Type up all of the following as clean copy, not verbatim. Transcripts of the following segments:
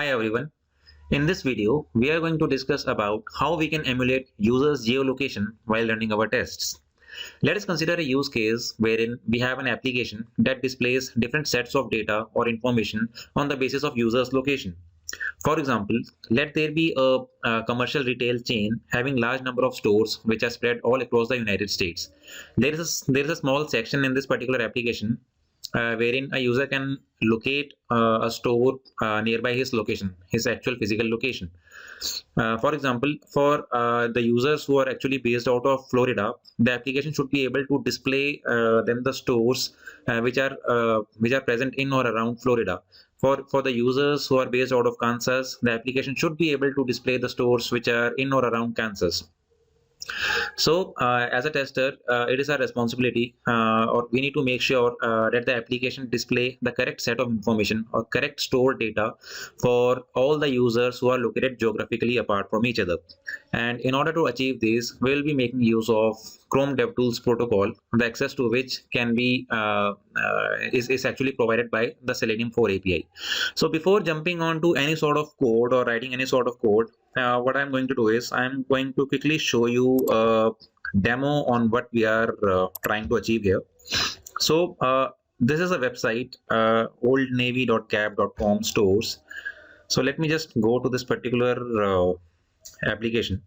Hi everyone. In this video, we are going to discuss about how we can emulate users' geolocation while running our tests. Let us consider a use case wherein we have an application that displays different sets of data or information on the basis of users' location. For example, let there be a commercial retail chain having large number of stores which are spread all across the United States. There is a small section in this particular application wherein a user can locate a store nearby his location, his actual physical location. For example, for the users who are actually based out of Florida, the application should be able to display them the stores which are present in or around Florida. For the users who are based out of Kansas, the application should be able to display the stores which are in or around Kansas. So, as a tester, it is our responsibility, or we need to make sure that the application display the correct set of information or correct stored data for all the users who are located geographically apart from each other. And in order to achieve this, we'll be making use of Chrome DevTools protocol, the access to which can be is actually provided by the Selenium 4 API. So before jumping on to any sort of code or writing any sort of code, what I'm going to do is I'm going to quickly show you a demo on what we are trying to achieve here. So this is a website, oldnavy.cap.com stores. So let me just go to this particular application,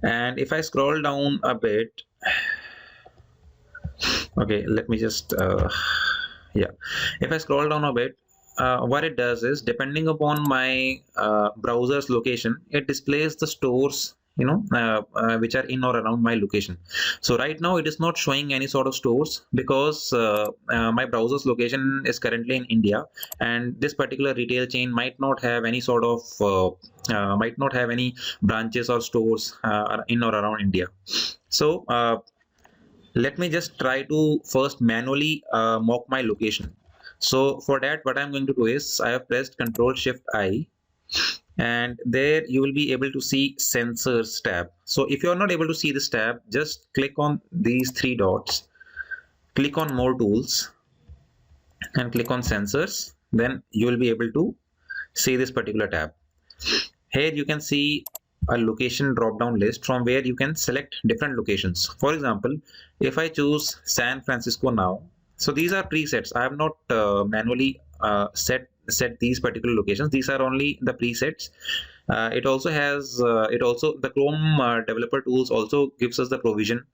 and if I scroll down a bit, okay, let me just yeah, if I scroll down a bit, what it does is, depending upon my browser's location, it displays the stores which are in or around my location. So right now it is not showing any sort of stores because my browser's location is currently in India, and this particular retail chain might not have any sort of might not have any branches or stores in or around India. So let me just try to first manually mock my location. So for that, what I'm going to do is I have pressed Ctrl Shift I, and there you will be able to see Sensors tab. So if you are not able to see this tab, just click on these three dots, click on More Tools, and click on Sensors. Then you will be able to see this particular tab. Here you can see a location drop down list from where you can select different locations. For example, if I choose San Francisco now, so these are presets. I have not manually set these particular locations. These are only the presets. It also has the Chrome developer tools also gives us the provision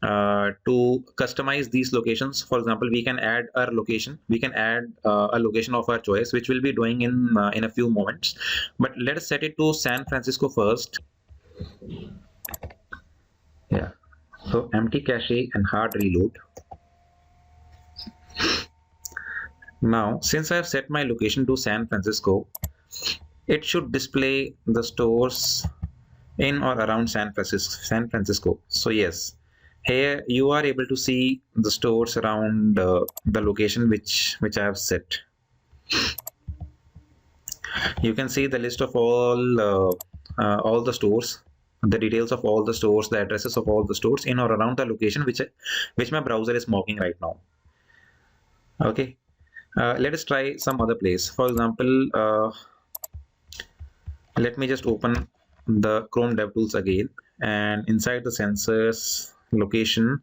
to customize these locations. For example, we can add our location. We can add a location of our choice, which we'll be doing in a few moments. But let us set it to San Francisco first. Yeah. So empty cache and hard reload. Now, since I have set my location to San Francisco, it should display the stores in or around San Francisco. So yes, here you are able to see the stores around the location which I have set. You can see the list of all the stores, the details of all the stores, the addresses of all the stores in or around the location which my browser is mocking right now. Okay, let us try some other place. For example, let me just open the Chrome DevTools again, and inside the sensors location,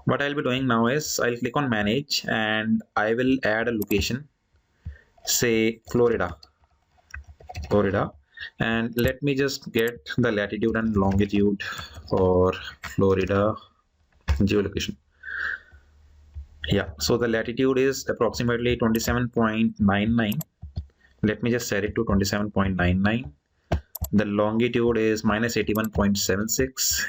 what I'll be doing now is I'll click on Manage, and I will add a location, say Florida, and let me just get the latitude and longitude for Florida geolocation. Yeah, so the latitude is approximately 27.99. Let me just set it to 27.99. The longitude is minus 81.76,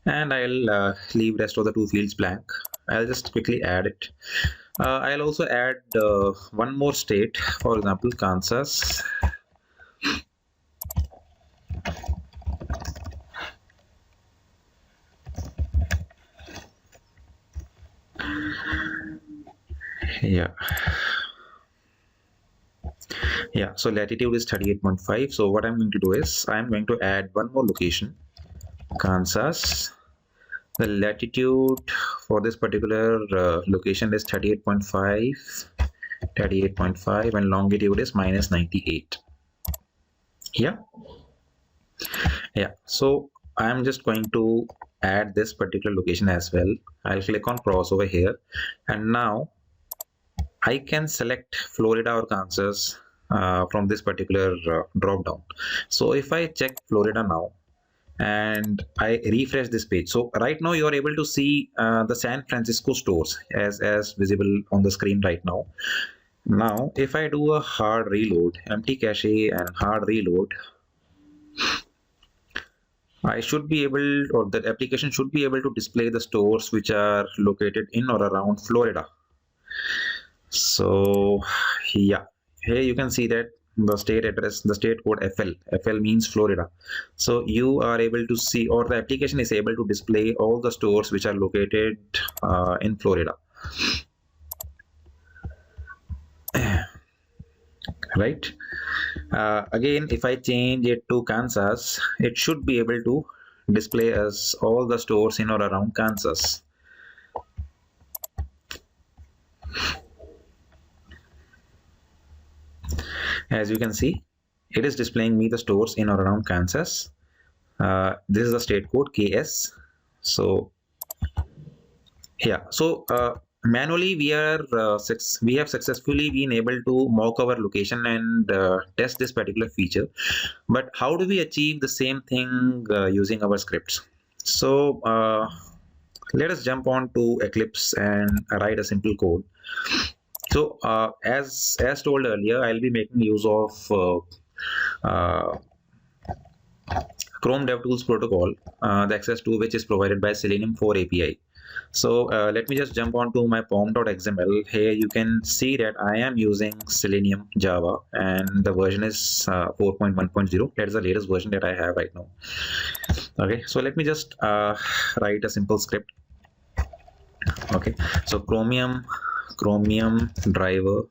and I'll leave rest of the two fields blank. I'll just quickly add it. I'll also add one more state, for example, Kansas. Yeah, so latitude is 38.5. So what I'm going to do is I'm going to add one more location, Kansas. The latitude for this particular location is 38.5, 38.5, and longitude is minus 98. Yeah. So I'm just going to add this particular location as well. I'll click on cross over here, and now I can select Florida or Kansas from this particular drop down. So if I check Florida now and I refresh this page, so right now you are able to see the San Francisco stores as visible on the screen right now. Now if I do a hard reload, empty cache and hard reload, I should be able, or the application should be able to display the stores which are located in or around Florida. So yeah, here you can see that the state address, the state code FL means Florida. So you are able to see, or the application is able to display all the stores which are located in Florida. Right. Again, if I change it to Kansas, it should be able to display us all the stores in or around Kansas. As you can see, it is displaying me the stores in or around Kansas. This is the state code KS. So yeah, so manually we have successfully been able to mock our location and test this particular feature. But how do we achieve the same thing using our scripts? So let us jump on to Eclipse and write a simple code. So as told earlier, I'll be making use of Chrome DevTools protocol, the access to which is provided by Selenium 4 API. So let me just jump on to my pom.xml. Here you can see that I am using Selenium Java and the version is 4.1.0. That is the latest version that I have right now. Okay, so let me just write a simple script. Okay, so chromium driver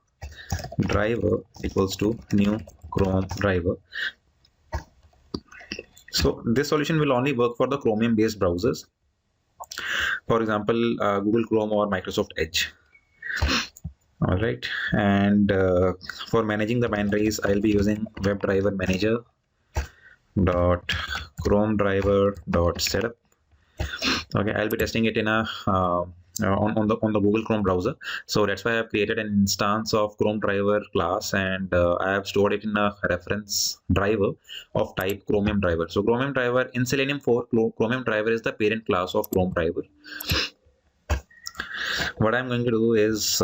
equals to new Chrome driver. So this solution will only work for the Chromium based browsers. For example, Google Chrome or Microsoft Edge. All right, and for managing the binaries, I'll be using WebDriver Manager dot Chrome driver dot setup. Okay, I'll be testing it in a on the Google Chrome browser. So that's why I have created an instance of Chrome driver class, and I have stored it in a reference driver of type Chromium driver. So Chromium driver in Selenium 4, Chromium driver is the parent class of Chrome driver. What I'm going to do is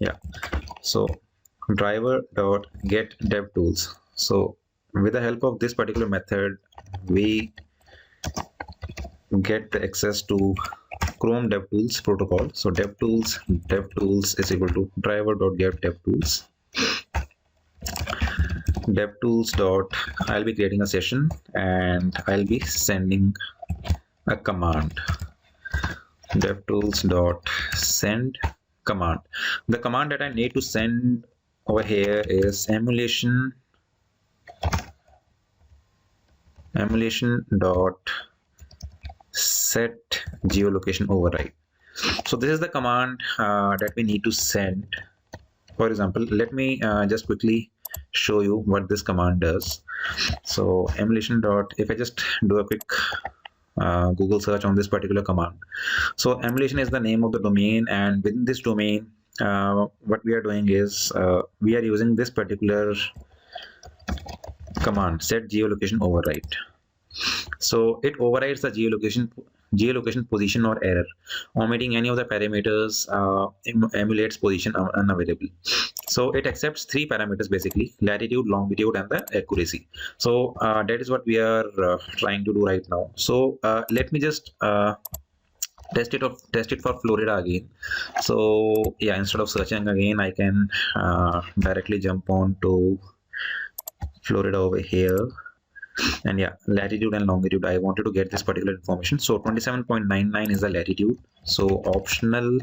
yeah, so driver dot get DevTools. So with the help of this particular method, we get the access to Chrome DevTools protocol. So DevTools is equal to driver.get DevTools. DevTools dot, I'll be creating a session and I'll be sending a command. DevTools dot send command. The command that I need to send over here is emulation dot set geolocation override. So this is the command that we need to send. For example, let me just quickly show you what this command does. So emulation dot, if I just do a quick Google search on this particular command. So emulation is the name of the domain, and within this domain, what we are doing is we are using this particular command, set geolocation override. So it overrides the geolocation position or error, omitting any of the parameters, emulates position unavailable. So it accepts three parameters basically: latitude, longitude, and the accuracy. So that is what we are trying to do right now. So let me just test it for Florida again. So yeah, instead of searching again, I can directly jump on to Florida over here. And yeah, latitude and longitude, I wanted to get this particular information. So 27.99 is the latitude. So optional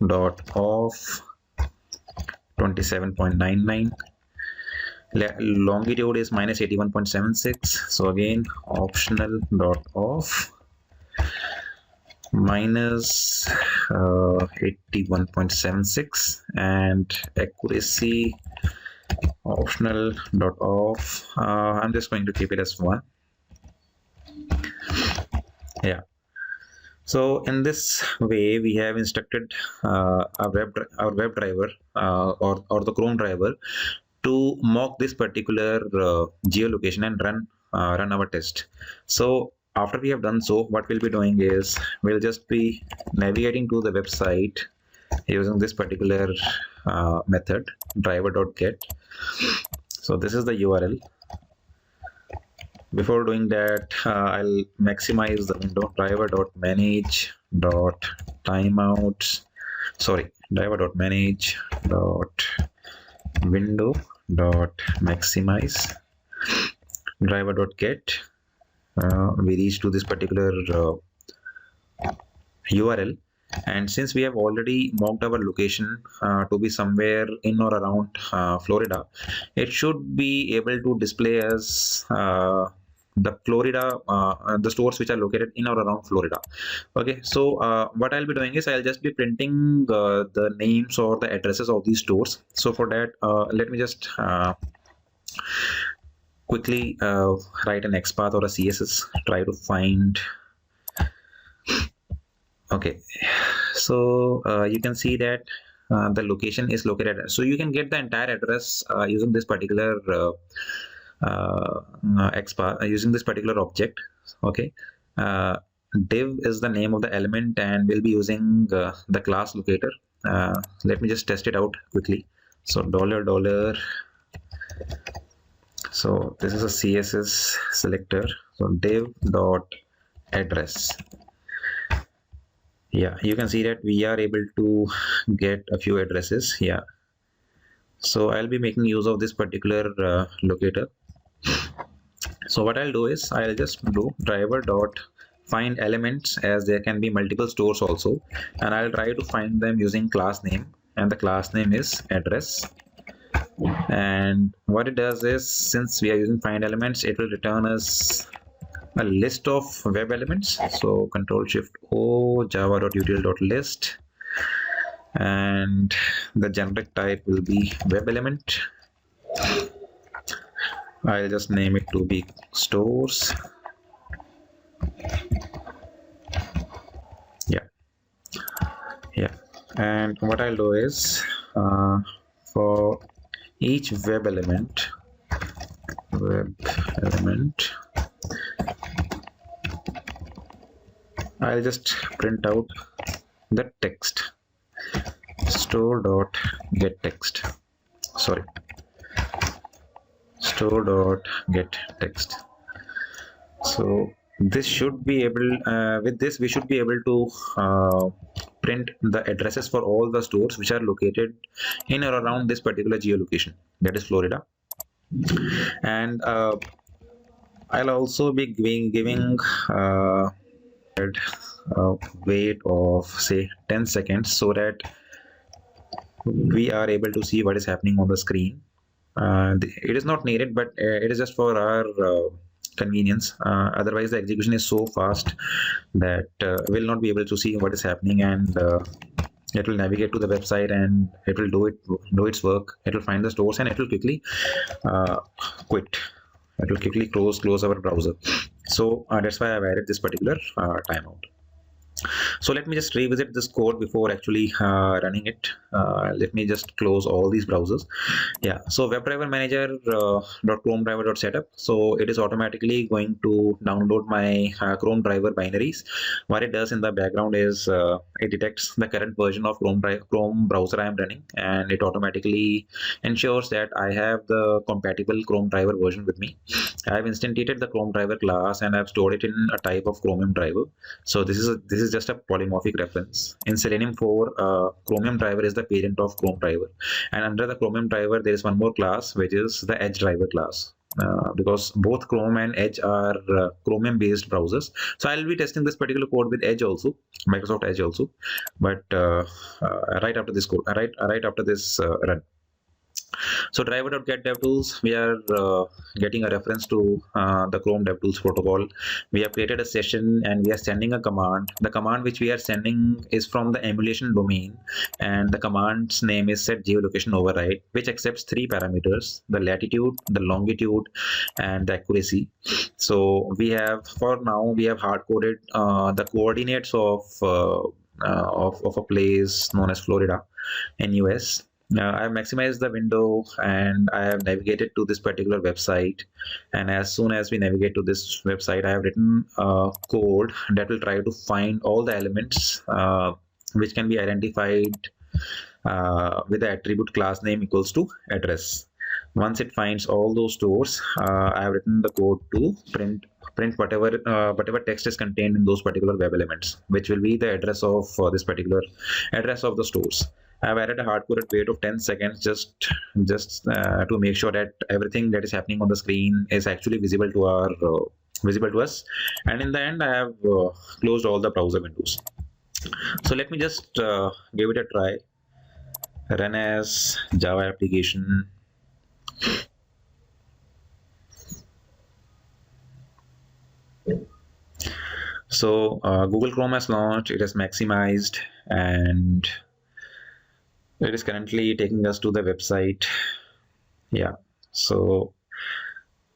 dot off 27.99. Longitude is minus 81.76. So again, optional dot off minus 81.76 and accuracy optional dot off. I'm just going to keep it as 1. Yeah. So in this way, we have instructed our web driver or the Chrome driver to mock this particular geolocation and run our test. So after we have done so, what we'll be doing is we'll just be navigating to the website using this particular method driver.get. So this is the URL. Before doing that, I'll maximize the window driver.manage.timeouts. Sorry, driver.manage.window.maximize driver.get. We reach to this particular URL, and since we have already mocked our location to be somewhere in or around Florida, it should be able to display as the Florida, the stores which are located in or around Florida. Okay, so what I'll be doing is I'll just be printing the names or the addresses of these stores. So for that, let me just quickly write an XPath or a CSS, try to find. Okay, so you can see that the location is located. So you can get the entire address using this particular XPath, using this particular object. Okay, div is the name of the element, and we'll be using the class locator. Let me just test it out quickly. So $. So this is a CSS selector. So div dot address. Yeah, you can see that we are able to get a few addresses. Yeah, so I'll be making use of this particular locator. So what I'll do is I'll just do driver dot find elements, as there can be multiple stores also, and I'll try to find them using class name, and the class name is address. And what it does is, since we are using find elements, it will return us a list of web elements. So Control Shift O java.util.list, and the generic type will be web element. I'll just name it to be stores. Yeah, and what I'll do is for each web element, I'll just print out the text store.getText. Sorry, store.getText. So this should be able, with this we should be able to print the addresses for all the stores which are located in or around this particular geolocation, that is Florida. And I'll also be giving wait of say 10 seconds so that we are able to see what is happening on the screen. It is not needed, but it is just for our convenience. Otherwise the execution is so fast that we'll not be able to see what is happening, and it will navigate to the website and it will do its work. It will find the stores and it will quickly quit. It will quickly close our browser. So that's why I've added this particular timeout. So let me just revisit this code before actually running it. Let me just close all these browsers. Yeah, so WebDriver Manager .chrome driver .setup. So it is automatically going to download my Chrome driver binaries. What it does in the background is it detects the current version of Chrome browser I am running, and it automatically ensures that I have the compatible Chrome driver version with me. I have instantiated the Chrome driver class and I've stored it in a type of Chromium driver. So this is just a polymorphic reference. In Selenium 4, Chromium driver is the parent of Chrome driver, and under the Chromium driver there is one more class, which is the Edge driver class. Because both Chrome and Edge are Chromium based browsers. So I'll be testing this particular code with Edge also, Microsoft Edge also, but right after this code, right after this run. So driver.get DevTools, we are getting a reference to the Chrome DevTools protocol. We have created a session and we are sending a command. The command which we are sending is from the emulation domain, and the command's name is set geolocation override, which accepts three parameters: the latitude, the longitude, and the accuracy. So we have, for now, we have hard coded the coordinates of a place known as Florida in US. I have maximized the window and I have navigated to this particular website. And as soon as we navigate to this website, I have written code that will try to find all the elements which can be identified with the attribute class name equals to address. Once it finds all those stores, I have written the code to print whatever text is contained in those particular web elements, which will be the address of this particular address of the stores. I've added a hard-coded wait of 10 seconds just to make sure that everything that is happening on the screen is actually visible to our visible to us. And in the end, I have closed all the browser windows. So let me just give it a try. Run as Java application. So Google Chrome has launched, it has maximized, and it is currently taking us to the website. Yeah, so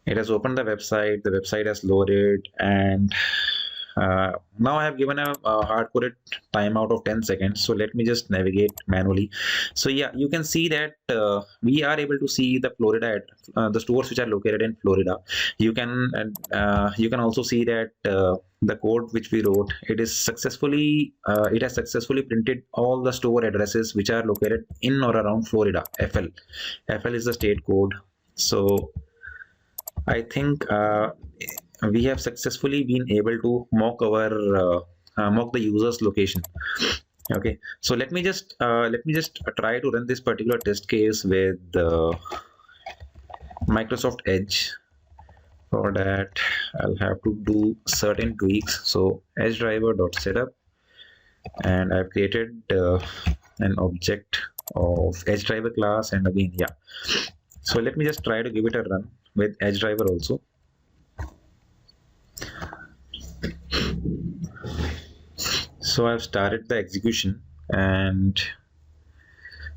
it has opened the website has loaded, and now I have given a hard-coded timeout of 10 seconds. So let me just navigate manually. So yeah, you can see that we are able to see the Florida, the stores which are located in Florida. You can also see that the code which we wrote, it has successfully printed all the store addresses which are located in or around Florida. FL is the state code. So I think we have successfully been able to mock the user's location. Okay, so let me just try to run this particular test case with Microsoft Edge. For that, I'll have to do certain tweaks. So edge driver.setup, and I've created an object of edge driver class, and again, yeah. So let me just try to give it a run with edge driver also. So I've started the execution, and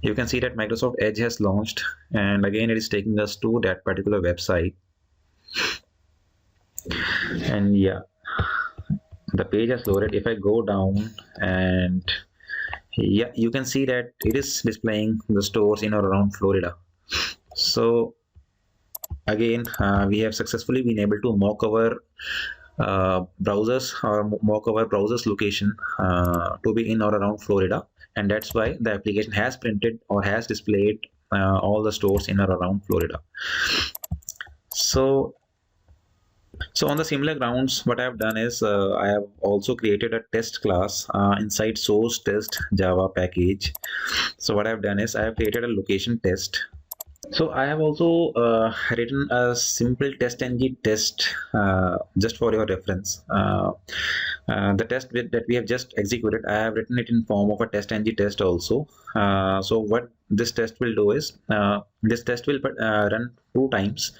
you can see that Microsoft Edge has launched, and again it is taking us to that particular website. And yeah, the page has loaded. If I go down, and yeah, you can see that it is displaying the stores in or around Florida. So again, we have successfully been able to mock our browsers or mock our browser's location to be in or around Florida, and that's why the application has printed or has displayed all the stores in or around Florida. So on the similar grounds, what I have done is I have also created a test class inside source test Java package. So what I have done is I have created a location test. So I have also written a simple test-ng test just for your reference. The test that we have just executed, I have written it in form of a test-ng test also. So what this test will do is, this test will run two times,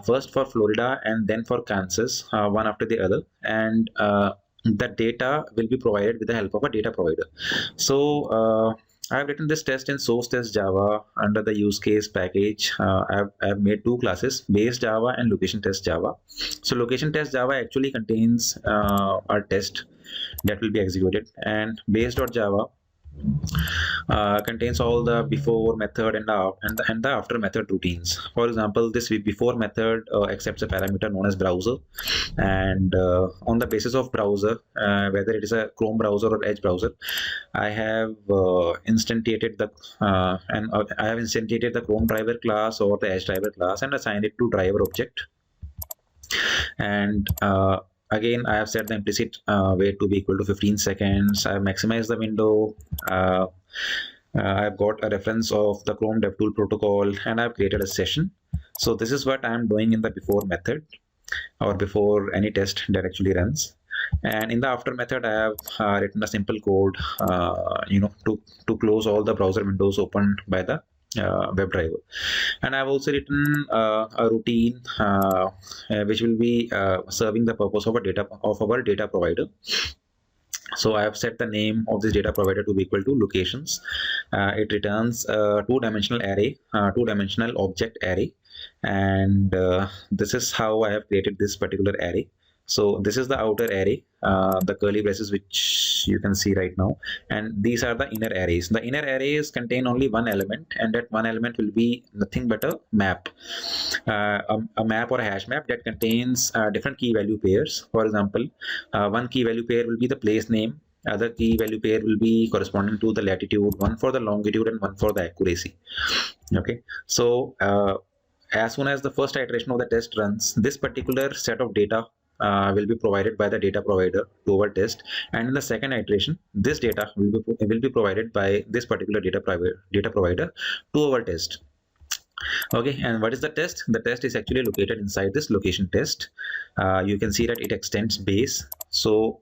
first for Florida and then for Kansas, one after the other, and the data will be provided with the help of a data provider. So I have written this test in source test Java under the use case package. I have made two classes, base Java and location test Java. So location test Java actually contains our test that will be executed, and base.java contains all the before method and the after method routines. For example, this before method accepts a parameter known as browser, and on the basis of browser, whether it is a Chrome browser or Edge browser, I have instantiated the Chrome driver class or the Edge driver class and assigned it to driver object. And again, I have set the implicit wait to be equal to 15 seconds. I have maximized the window. I've got a reference of the Chrome DevTool protocol, and I've created a session. So this is what I'm doing in the before method, or before any test that actually runs. And in the after method, I have written a simple code, to close all the browser windows opened by the WebDriver. And I've also written a routine which will be serving the purpose of our data provider. So I have set the name of this data provider to be equal to locations. It returns a two-dimensional array, two-dimensional object array, and this is how I have created this particular array. So this is the outer array, the curly braces which you can see right now, and these are the inner arrays. The inner arrays contain only one element, and that one element will be nothing but a map, a map or a hash map that contains different key value pairs. For example, one key value pair will be the place name, other key value pair will be corresponding to the latitude, one for the longitude and one for the accuracy. Okay, so as soon as the first iteration of the test runs, this particular set of data will be provided by the data provider to our test, and in the second iteration this data will be provided by this particular data provider to our test. Okay, and what is the test? The test is actually located inside this location test. You can see that it extends base. So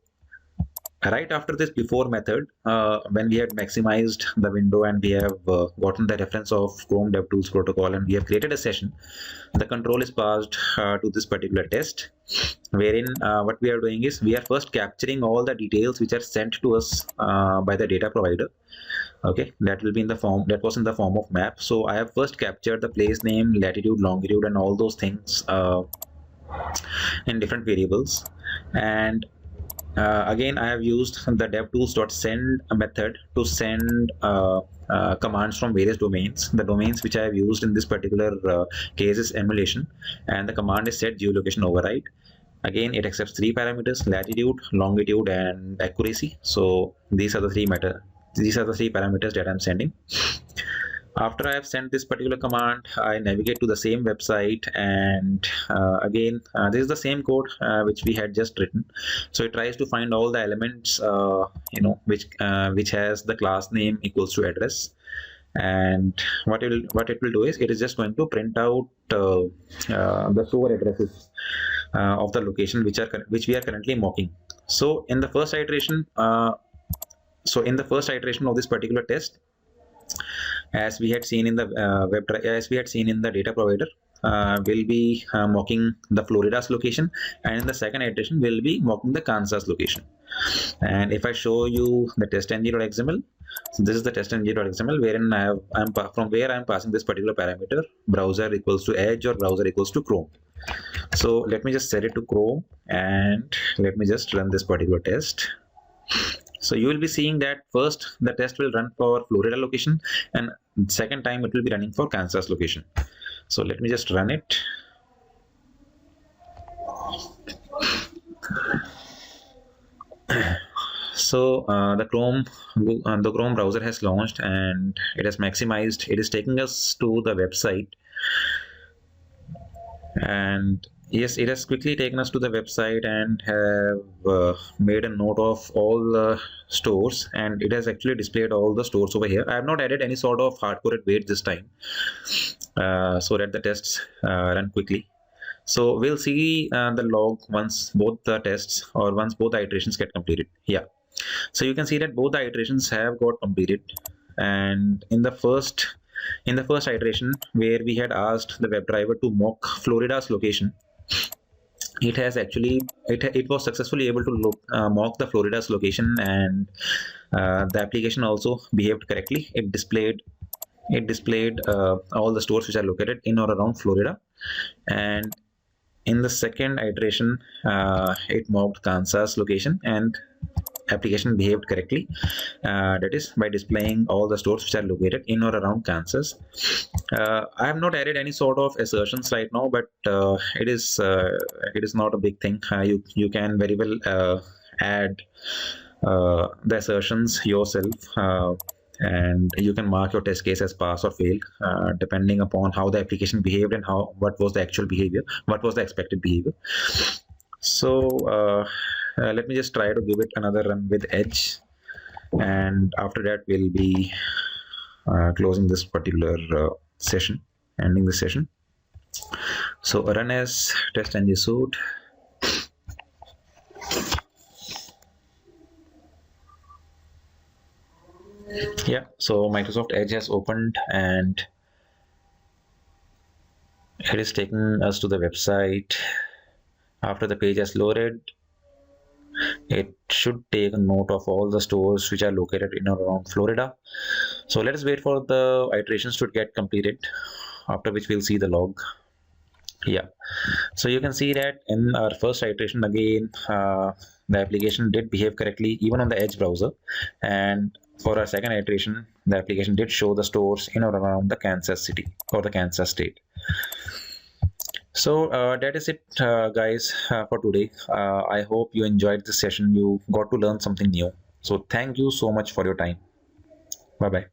right after this before method, when we had maximized the window and we have gotten the reference of Chrome DevTools protocol and we have created a session, the control is passed to this particular test, wherein what we are doing is we are first capturing all the details which are sent to us by the data provider. Okay, that will be in the form, that was in the form of map. So I have first captured the place name, latitude, longitude, and all those things in different variables. And again, I have used the devtools.send method to send commands from various domains. The domains which I have used in this particular case is emulation, and the command is set geolocation override. Again, it accepts three parameters: latitude, longitude, and accuracy. So these are the three parameters that I'm sending. After I have sent this particular command, I navigate to the same website, and again, this is the same code which we had just written. So it tries to find all the elements, which has the class name equals to address. And what it will do is it is just going to print out the store addresses of the location which we are currently mocking. So in the first iteration, of this particular test, as we had seen in the data provider, will be mocking the Florida's location, and in the second iteration will be mocking the Kansas location. And if I show you the testng.xml, so this is the testng.xml, wherein from where I am passing this particular parameter, browser equals to Edge or browser equals to Chrome. So let me just set it to Chrome, and let me just run this particular test. So you will be seeing that first the test will run for Florida location, and second time it will be running for Kansas location. So let me just run it. So the Chrome browser has launched, and it has maximized. It is taking us to the website, and yes, it has quickly taken us to the website and have made a note of all the stores, and it has actually displayed all the stores over here. I have not added any sort of hardcoded wait this time, so that the tests run quickly. So we'll see the log once both the iterations get completed. Yeah, so you can see that both the iterations have got completed, and in the first iteration, where we had asked the WebDriver to mock Florida's location, it has actually it was successfully able to mock the Florida's location, and the application also behaved correctly. It displayed all the stores which are located in or around Florida. And in the second iteration, it mocked Kansas location, and application behaved correctly, that is by displaying all the stores which are located in or around Kansas. I have not added any sort of assertions right now, but it is not a big thing. You can very well add the assertions yourself, and you can mark your test case as pass or fail, depending upon how the application behaved and what was the actual behavior, what was the expected behavior. So let me just try to give it another run with Edge, and after that we'll be closing this particular session, ending the session. So run as test ng suite. Yeah, so Microsoft Edge has opened, and It is taking us to the website. After the page has loaded, it should take a note of all the stores which are located in or around Florida. So let us wait for the iterations to get completed, after which we'll see the log. Yeah, so you can see that in our first iteration again, the application did behave correctly even on the Edge browser, and for our second iteration, the application did show the stores in or around the Kansas City or the Kansas state. So that is it, guys, for today. I hope you enjoyed this session. You got to learn something new. So thank you so much for your time. Bye bye.